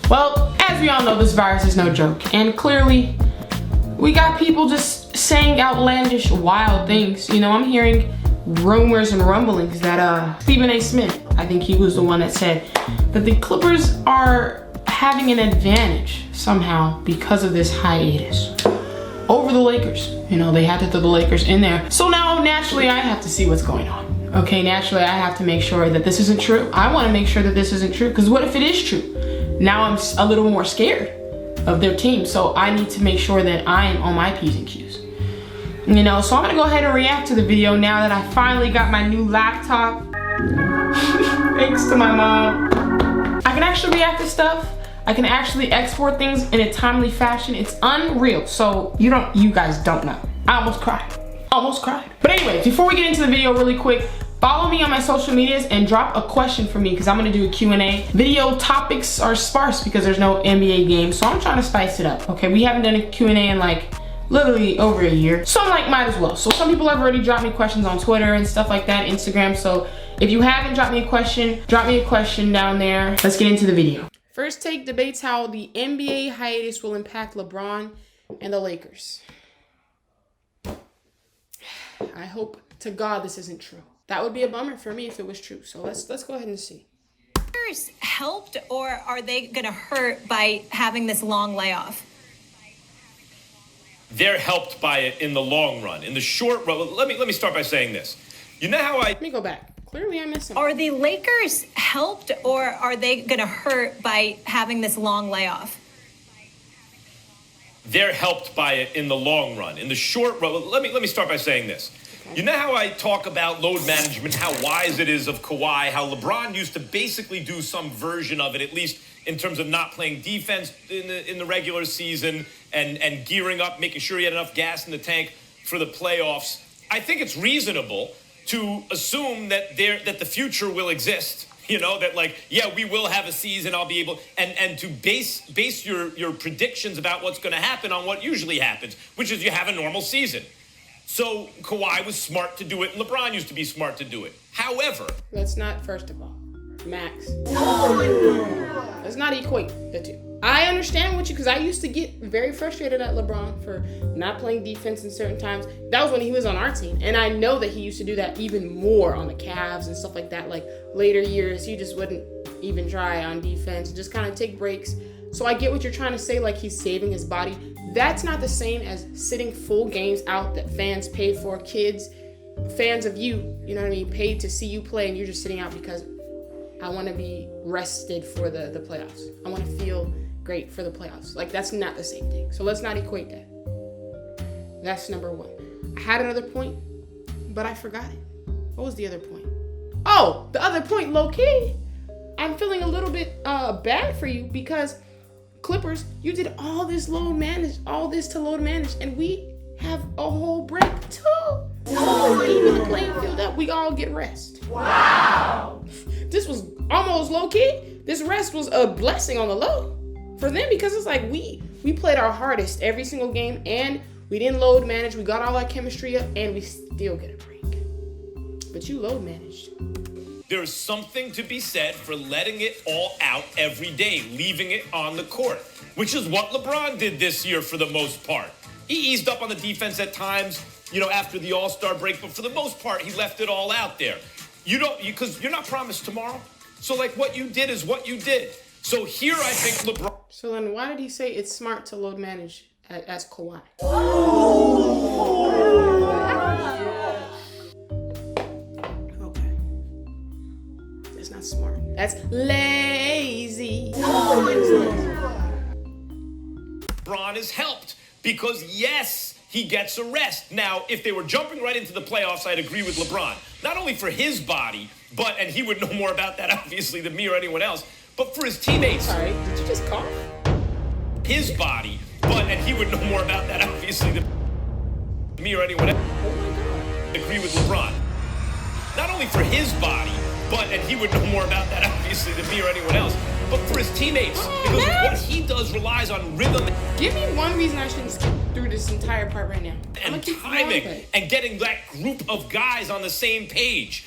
Well, as we all know, this virus is no joke, and clearly we got people just saying outlandish, wild things. You know, I'm hearing rumors and rumblings that Stephen A. Smith, I think he was the one that said that the Clippers are having an advantage somehow because of this hiatus over the Lakers. You know, they had to throw the Lakers in there. So now naturally I have to see what's going on. Okay, naturally I have to make sure that this isn't true. I want to make sure that this isn't true, because what if it is true? Now I'm a little more scared of their team, so I need to make sure that I am on my P's and Q's. You know, so I'm gonna go ahead and react to the video now that I finally got my new laptop. Thanks to my mom. I can actually react to stuff. I can actually export things in a timely fashion. It's unreal. So you guys don't know. I almost cried. But anyways, before we get into the video really quick, follow me on my social medias and drop a question for me, because I'm gonna do a Q&A. Video topics are sparse because there's no NBA game, so I'm trying to spice it up. Okay, we haven't done a Q&A in like literally over a year, so I'm like, might as well. So some people have already dropped me questions on Twitter and stuff like that, Instagram. So if you haven't dropped me a question, drop me a question down there. Let's get into the video. First Take debates how the NBA hiatus will impact LeBron and the Lakers. I hope to God this isn't true. That would be a bummer for me if it was true. So let's go ahead and see. Helped, or are they going to hurt by having this long layoff? They're helped by it in the long run. In the short run, let me start by saying this. You know how Let me go back. Clearly I missed something. Are the Lakers helped, or are they going to hurt by having this long layoff? They're helped by it in the long run. In the short run, let me start by saying this. You know how I talk about load management, how wise it is of Kawhi, how LeBron used to basically do some version of it, at least in terms of not playing defense in the regular season and gearing up, making sure he had enough gas in the tank for the playoffs. I think it's reasonable to assume that the future will exist. You know, that like, yeah, we will have a season, I'll be able, and to base your predictions about what's going to happen on what usually happens, which is you have a normal season. So Kawhi was smart to do it, and LeBron used to be smart to do it. However, let's not, first of all, Max, let's not equate the two. I understand what you, because I used to get very frustrated at LeBron for not playing defense in certain times. That was when he was on our team, and I know that he used to do that even more on the Cavs and stuff like that. Like later years, he just wouldn't even try on defense, just kind of take breaks. So I get what you're trying to say, like he's saving his body. That's not the same as sitting full games out that fans paid for, kids, fans of you, you know what I mean, paid to see you play, and you're just sitting out because I want to be rested for the playoffs. I want to feel great for the playoffs. Like, that's not the same thing. So let's not equate that. That's number one. I had another point, but I forgot it. What was the other point? Oh, the other point, low-key. I'm feeling a little bit bad for you, because Clippers, you did all this to load manage, and we have a whole break too. So even the playing field up, we all get rest. Wow. This was almost low-key. This rest was a blessing on the low for them, because it's like we played our hardest every single game, and we didn't load manage. We got all our chemistry up, and we still get a break. But you load managed. There's something to be said for letting it all out every day, leaving it on the court, which is what LeBron did this year for the most part. He eased up on the defense at times, you know, after the All-Star break, but for the most part, he left it all out there. Because you're not promised tomorrow. So, like, what you did is what you did. So here I think LeBron... So then why did he say it's smart to load manage as Kawhi? Okay. That's not smart. That's lazy. LeBron is helped because, yes, he gets a rest. Now, if they were jumping right into the playoffs, I'd agree with LeBron. Not only for his body, and he would know more about that, obviously, than me or anyone else, but for his teammates. Sorry, did you just cough? His body, and he would know more about that, obviously, than me or anyone else. Oh my God. I agree with LeBron. Not only for his body, and he would know more about that, obviously, than me or anyone else, but for his teammates, because what he does relies on rhythm. Give me one reason I shouldn't skip through this entire part right now. And timing, and getting that group of guys on the same page.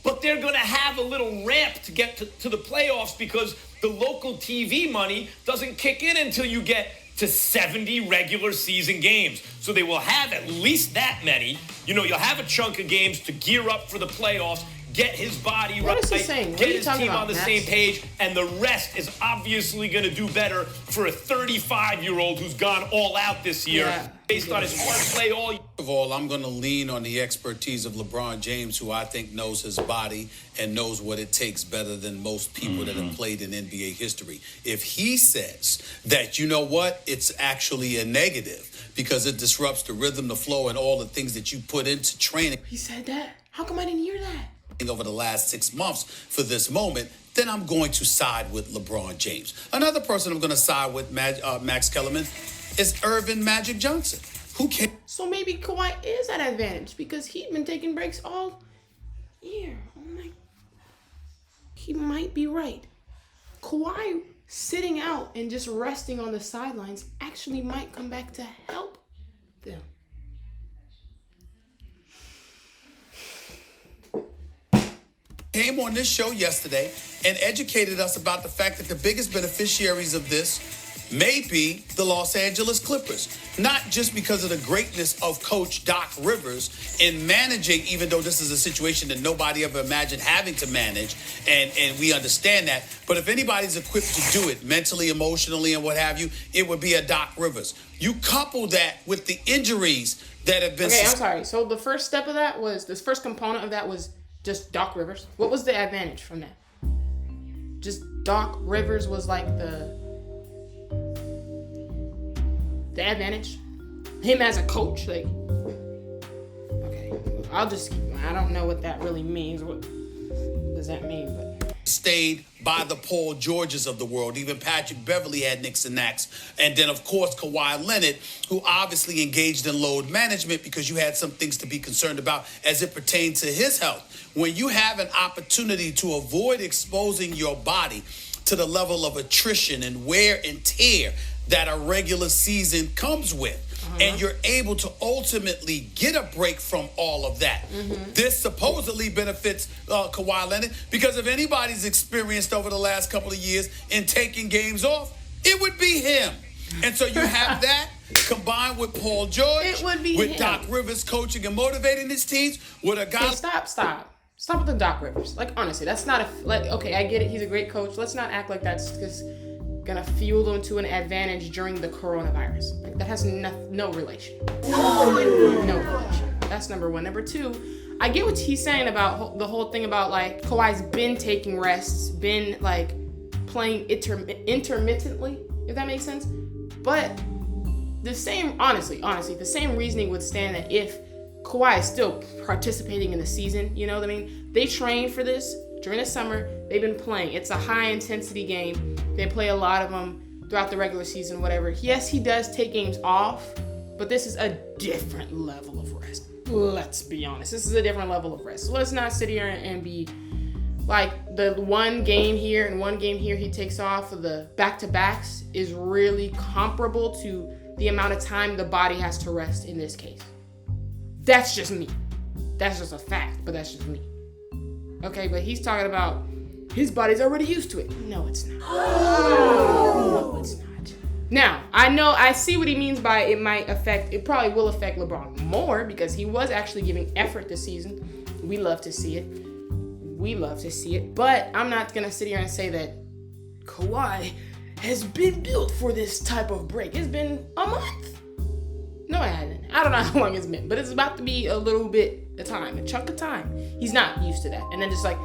But they're going to have a little ramp to get to the playoffs, because the local TV money doesn't kick in until you get to 70 regular season games. So they will have at least that many. You know, you'll have a chunk of games to gear up for the playoffs, get his body right, is he saying? get his team on the same page, and the rest is obviously going to do better for a 35-year-old who's gone all out this year based on his wordplay all year. First of all, I'm going to lean on the expertise of LeBron James, who I think knows his body and knows what it takes better than most people that have played in NBA history. If he says that, you know what, it's actually a negative because it disrupts the rhythm, the flow, and all the things that you put into training. He said that? How come I didn't hear that? Over the last 6 months for this moment, then I'm going to side with LeBron James. Another person I'm going to side with, Max Kellerman, is Irvin Magic Johnson. Who can? So maybe Kawhi is at advantage because he'd been taking breaks all year. Oh my. He might be right. Kawhi sitting out and just resting on the sidelines actually might come back to help them. Came on this show yesterday and educated us about the fact that the biggest beneficiaries of this may be the Los Angeles Clippers. Not just because of the greatness of Coach Doc Rivers in managing, even though this is a situation that nobody ever imagined having to manage, and we understand that. But if anybody's equipped to do it mentally, emotionally, and what have you, it would be a Doc Rivers. You couple that with the injuries that have been... Okay, I'm sorry. So the first step of that was, this first component of that was just Doc Rivers. What was the advantage from that? Just Doc Rivers was like the advantage? Him as a coach? Like, okay, I'll just keep, I don't know what that really means. What does that mean? But stayed by the Paul Georges of the world. Even Patrick Beverley had nicks and knacks. And then, of course, Kawhi Leonard, who obviously engaged in load management because you had some things to be concerned about as it pertained to his health. When you have an opportunity to avoid exposing your body to the level of attrition and wear and tear that a regular season comes with, and you're able to ultimately get a break from all of that. This supposedly benefits Kawhi Leonard because if anybody's experienced over the last couple of years in taking games off, it would be him. And so you have that combined with Paul George, it would be with him. Doc Rivers coaching and motivating his teams, with a guy... Hey, stop with the Doc Rivers. Like, honestly, that's not a... Like, okay, I get it. He's a great coach. Let's not act like that's just gonna fuel them to an advantage during the coronavirus. Like, that has no relation. No relation. That's number one. Number two, I get what he's saying about the whole thing about, like, Kawhi's been taking rests, been, like, playing intermittently, if that makes sense. But the same, honestly, the same reasoning would stand that if Kawhi is still participating in the season, you know what I mean? They train for this during the summer. They've been playing. It's a high-intensity game. They play a lot of them throughout the regular season, whatever. Yes, he does take games off, but this is a different level of rest. Let's be honest. This is a different level of rest. So let's not sit here and be like the one game here and one game here he takes off of the back-to-backs is really comparable to the amount of time the body has to rest in this case. That's just me. That's just a fact, but that's just me. Okay, but he's talking about his body's already used to it. No, it's not. No, it's not. Now, I see what he means by it probably will affect LeBron more because he was actually giving effort this season. We love to see it. But I'm not going to sit here and say that Kawhi has been built for this type of break. It's been a month. No, it hasn't. I don't know how long it's been, but it's about to be a little bit of time, a chunk of time. He's not used to that. And then just like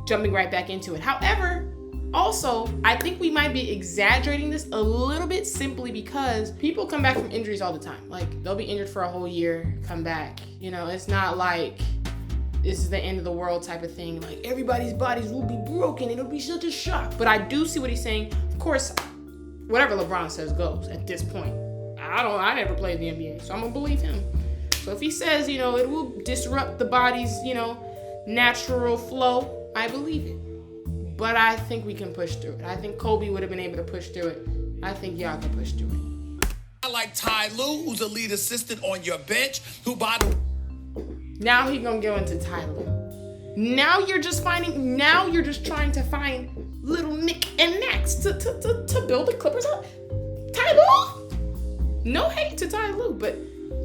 jumping right back into it. However, also, I think we might be exaggerating this a little bit simply because people come back from injuries all the time. Like, they'll be injured for a whole year, come back. You know, it's not like this is the end of the world type of thing. Like, everybody's bodies will be broken. It'll be such a shock. But I do see what he's saying. Of course, whatever LeBron says goes at this point. I never played the NBA, so I'm gonna believe him. So if he says, it will disrupt the body's, natural flow, I believe it. But I think we can push through it. I think Kobe would have been able to push through it. I think y'all can push through it. I like Ty Lue, who's a lead assistant on your bench, who by the... Now he's gonna go into Ty Lue. Now you're just trying to find little Nick and Nax to build the Clippers up. Ty Lue? No hate to Ty Lue, but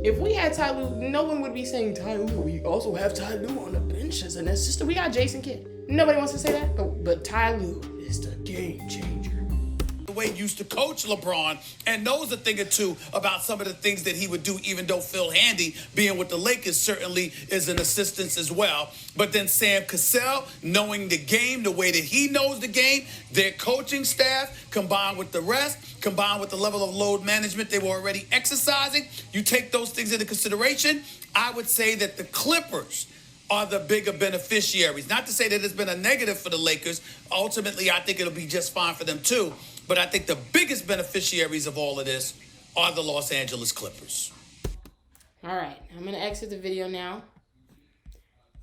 if we had Ty Lue, no one would be saying Ty Lue. We also have Ty Lue on the bench as an assistant. We got Jason Kidd. Nobody wants to say that, but Ty Lue is the game changer. The way he used to coach LeBron and knows a thing or two about some of the things that he would do, even though Phil Handy, being with the Lakers, certainly is an assistance as well. But then Sam Cassell, knowing the game, the way that he knows the game, their coaching staff, combined with the rest, combined with the level of load management they were already exercising, you take those things into consideration, I would say that the Clippers are the bigger beneficiaries. Not to say that it's been a negative for the Lakers. Ultimately, I think it'll be just fine for them too. But I think the biggest beneficiaries of all of this are the Los Angeles Clippers. All right, I'm gonna exit the video now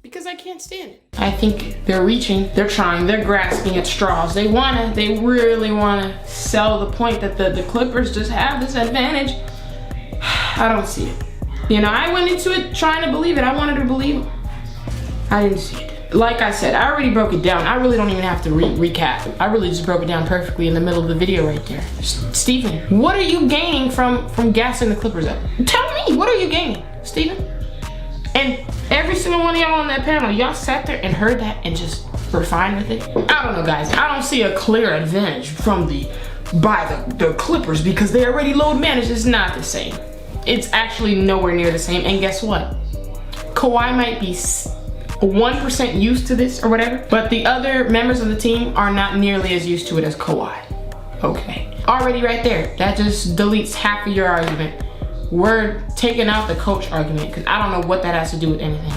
because I can't stand it. I think they're reaching, they're trying, they're grasping at straws. They really wanna sell the point that the Clippers just have this advantage. I don't see it. You know, I went into it trying to believe it. I wanted to believe it. I didn't see it. Like I said, I already broke it down. I really don't even have to recap. I really just broke it down perfectly in the middle of the video right there. Stephen, what are you gaining from gassing the Clippers up? Tell me, what are you gaining, Stephen? And every single one of y'all on that panel, y'all sat there and heard that and just were fine with it? I don't know, guys. I don't see a clear advantage by the Clippers because they already load managed. It's not the same. It's actually nowhere near the same. And guess what? Kawhi might be 1% used to this or whatever, but the other members of the team are not nearly as used to it as Kawhi. Okay. Already right there, that just deletes half of your argument. We're taking out the coach argument because I don't know what that has to do with anything.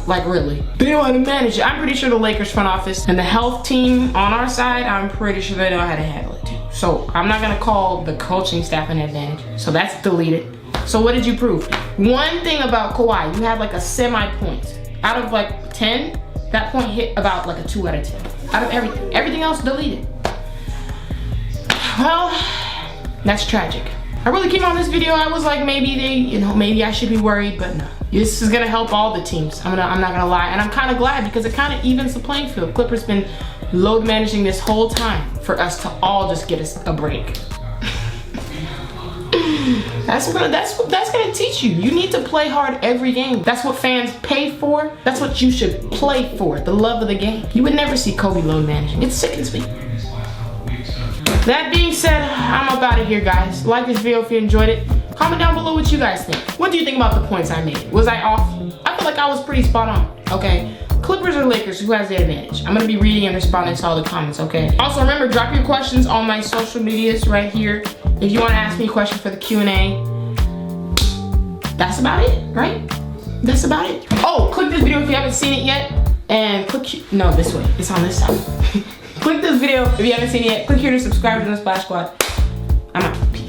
Like, really. They know how to manage it. I'm pretty sure the Lakers front office and the health team on our side, I'm pretty sure they know how to handle it too. So I'm not gonna call the coaching staff an advantage. So that's deleted. So what did you prove? One thing about Kawhi, you had like a semi-point. Out of like 10, that point hit about like a 2 out of 10. Out of everything else deleted. Well, that's tragic. I really came on this video, I was like, maybe I should be worried, but no. This is gonna help all the teams. I'm not gonna lie, and I'm kind of glad because it kind of evens the playing field. Clippers been load managing this whole time for us to all just get a break. That's gonna teach you. You need to play hard every game. That's what fans pay for. That's what you should play for, the love of the game. You would never see Kobe load managing. It sickens me. That being said, I'm up out of here, guys. Like this video if you enjoyed it. Comment down below what you guys think. What do you think about the points I made? Was I off? I feel like I was pretty spot on, okay? Clippers or Lakers, who has the advantage? I'm gonna be reading and responding to all the comments, okay? Also, remember, drop your questions on my social medias right here. If you wanna ask me a question for the Q&A. That's about it, right? That's about it. Oh, click this video if you haven't seen it yet. And no, this way, it's on this side. Click this video if you haven't seen it yet. Click here to subscribe to the Splash Squad. I'm out. Peace.